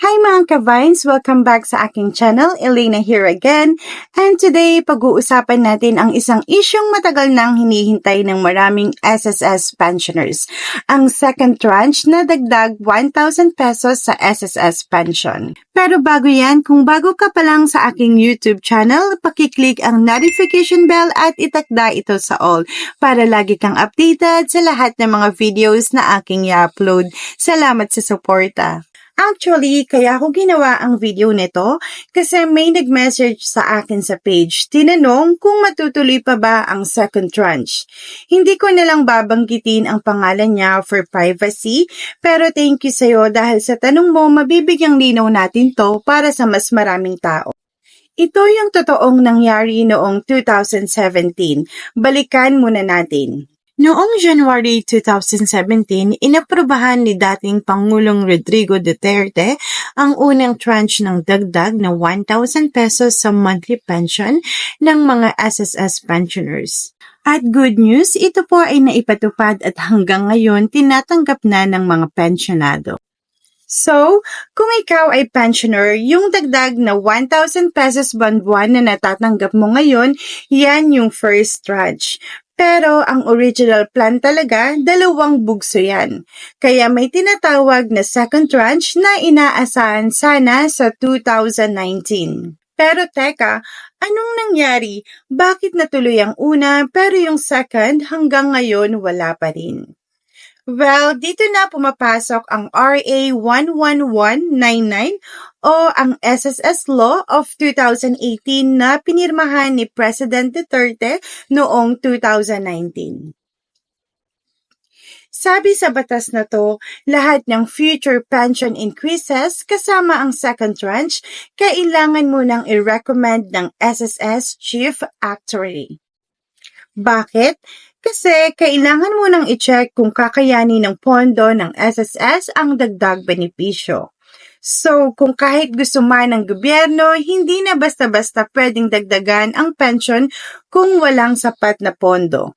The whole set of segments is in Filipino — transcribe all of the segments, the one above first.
Hi mga ka-Vines! Welcome back sa aking channel. Elena here again. And today, pag-uusapan natin ang isang isyong matagal nang hinihintay ng maraming SSS pensioners. Ang second tranche na dagdag 1,000 pesos sa SSS pension. Pero bago yan, kung bago ka pa lang sa aking YouTube channel, pakiclick ang notification bell at itakda ito sa all para lagi kang updated sa lahat ng mga videos na aking i-upload. Salamat sa suporta! Actually, kaya ako ginawa ang video nito kasi may nag-message sa akin sa page. Tinanong kung matutuloy pa ba ang second tranche. Hindi ko nalang babanggitin ang pangalan niya for privacy, pero thank you sa'yo dahil sa tanong mo, mabibigyang linaw natin to para sa mas maraming tao. Ito yung totoong nangyari noong 2017. Balikan muna natin. Noong January 2017, inaprubahan ni dating Pangulong Rodrigo Duterte ang unang tranche ng dagdag na 1,000 pesos sa monthly pension ng mga SSS pensioners. At good news, ito po ay naipatupad at hanggang ngayon tinatanggap na ng mga pensyonado. So, kung ikaw ay pensioner, yung dagdag na 1,000 pesos buwan-buwan na natatanggap mo ngayon, yan yung first tranche. Pero ang original plan talaga, 2 bugso yan. Kaya may tinatawag na second tranche na inaasahan sana sa 2019. Pero teka, anong nangyari? Bakit natuloy ang una pero yung second hanggang ngayon wala pa rin? Well, dito na pumapasok ang RA 11199 o ang SSS Law of 2018 na pinirmahan ni President Duterte noong 2019. Sabi sa batas na to, lahat ng future pension increases kasama ang second tranche, kailangan mo nang i-recommend ng SSS Chief Actuary. Bakit? Kasi kailangan mo nang i-check kung kakayanin ng pondo ng SSS ang dagdag benepisyo. So, kung kahit gusto man ng gobyerno, hindi na basta-basta pwedeng dagdagan ang pension kung walang sapat na pondo.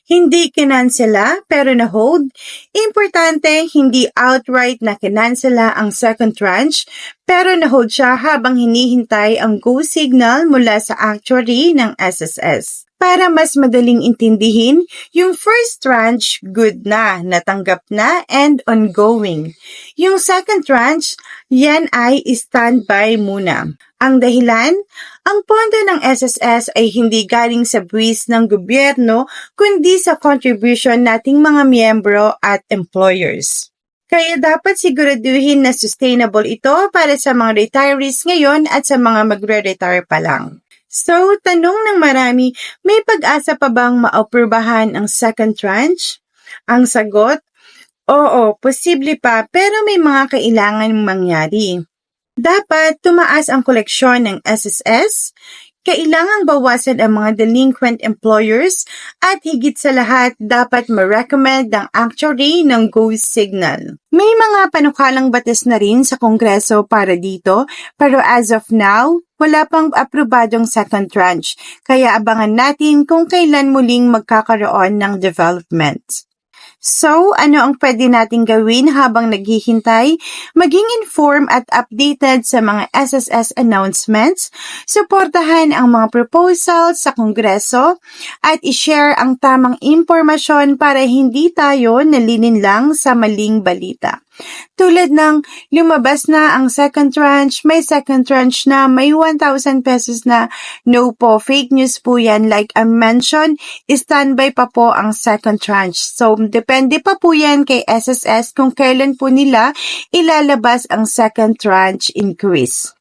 Hindi kinansela pero na-hold. Importante, hindi outright na kinansela ang second tranche pero na-hold siya habang hinihintay ang go signal mula sa actuary ng SSS. Para mas madaling intindihin, yung first tranche, good na, natanggap na, and ongoing. Yung second tranche, yan ay standby muna. Ang dahilan, ang pondo ng SSS ay hindi galing sa buwis ng gobyerno, kundi sa contribution nating mga miyembro at employers. Kaya dapat siguraduhin na sustainable ito para sa mga retirees ngayon at sa mga magre-retire pa lang. So, tanong ng marami, may pag-asa pa bang maaprubahan ang second tranche? Ang sagot, oo, posible pa pero may mga kailangan mangyari. Dapat tumaas ang koleksyon ng SSS, kailangang bawasan ang mga delinquent employers at higit sa lahat dapat ma-recommend ng actuary ng go signal. May mga panukalang batas na rin sa Kongreso para dito pero as of now, wala pang aprobadong second tranche kaya abangan natin kung kailan muling magkakaroon ng development. So, ano ang pwede nating gawin habang naghihintay? Maging informed at updated sa mga SSS announcements, suportahan ang mga proposals sa Kongreso, at i-share ang tamang impormasyon para hindi tayo nalilinlang sa maling balita. Tulad ng lumabas na ang second tranche, may second tranche na, may 1,000 pesos na. No po, fake news po yan. Like I mentioned, standby pa po ang second tranche. So, depende pa po yan kay SSS kung kailan po nila ilalabas ang second tranche increase.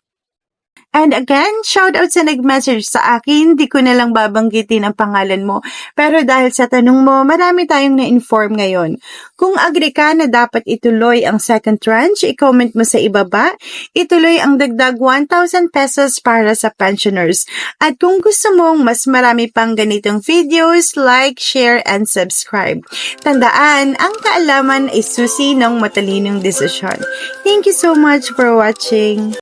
And again, shoutout sa nag-message sa akin, di ko na lang babanggitin ang pangalan mo. Pero dahil sa tanong mo, marami tayong na-inform ngayon. Kung agree ka na dapat ituloy ang second tranche, i-comment mo sa ibaba. Ituloy ang dagdag 1,000 pesos para sa pensioners. At kung gusto mong mas marami pang ganitong videos, like, share, and subscribe. Tandaan, ang kaalaman ay susi ng matalinong desisyon. Thank you so much for watching.